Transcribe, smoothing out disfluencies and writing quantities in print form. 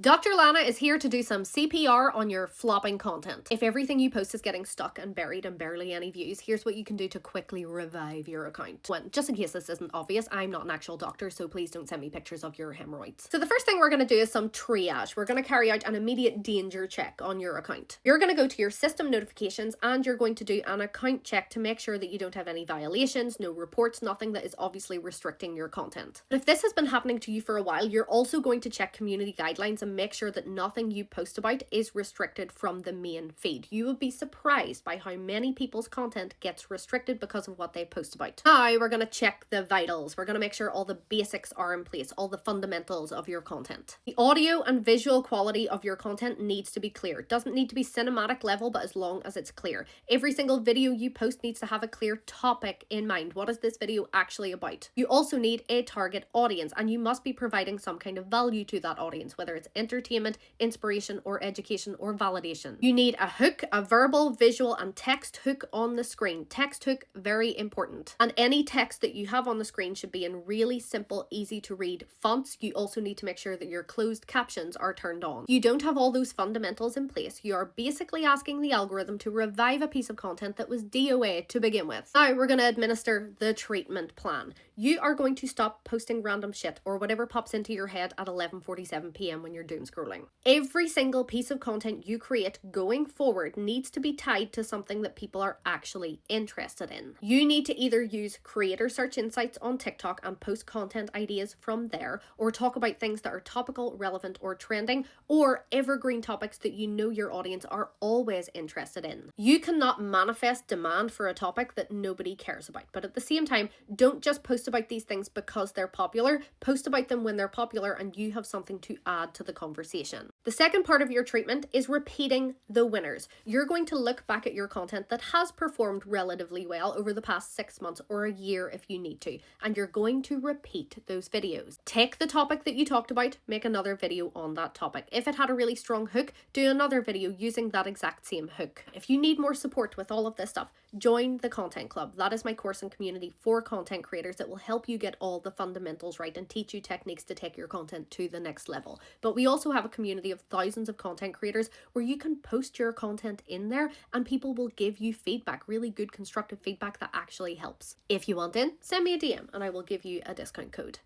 Dr. Lana is here to do some CPR on your flopping content. If everything you post is getting stuck and buried and barely any views, here's what you can do to quickly revive your account. One, just in case this isn't obvious, I'm not an actual doctor, so please don't send me pictures of your hemorrhoids. So the first thing we're going to do is some triage. We're going to carry out an immediate danger check on your account. You're going to go to your system notifications and you're going to do an account check to make sure that you don't have any violations, no reports, nothing that is obviously restricting your content. But if this has been happening to you for a while, you're also going to check community guidelines and make sure that nothing you post about is restricted from the main feed. You will be surprised by how many people's content gets restricted because of what they post about. Now we're going to check the vitals. We're going to make sure all the basics are in place, all the fundamentals of your content. The audio and visual quality of your content needs to be clear. It doesn't need to be cinematic level, but as long as it's clear. Every single video you post needs to have a clear topic in mind. What is this video actually about? You also need a target audience, and you must be providing some kind of value to that audience, whether it's entertainment, inspiration, or education, or validation. You need a hook, a verbal, visual, and text hook on the screen. Text hook, very important. And any text that you have on the screen should be in really simple, easy to read fonts. You also need to make sure that your closed captions are turned on. You don't have all those fundamentals in place. You are basically asking the algorithm to revive a piece of content that was DOA to begin with. Now we're going to administer the treatment plan. You are going to stop posting random shit or whatever pops into your head at 11:47 p.m. when you're doom scrolling. Every single piece of content you create going forward needs to be tied to something that people are actually interested in. You need to either use creator search insights on TikTok and post content ideas from there, or talk about things that are topical, relevant, or trending, or evergreen topics that you know your audience are always interested in. You cannot manifest demand for a topic that nobody cares about, but at the same time, don't just post about these things because they're popular. Post about them when they're popular and you have something to add to the conversation. The second part of your treatment is repeating the winners. You're going to look back at your content that has performed relatively well over the past 6 months or a year if you need to, and you're going to repeat those videos. Take the topic that you talked about, make another video on that topic. If it had a really strong hook, do another video using that exact same hook. If you need more support with all of this stuff, join the Content Club. That is my course and community for content creators that will help you get all the fundamentals right and teach you techniques to take your content to the next level. But we also have a community of thousands of content creators where you can post your content in there and people will give you feedback, really good constructive feedback that actually helps. If you want in, send me a DM and I will give you a discount code.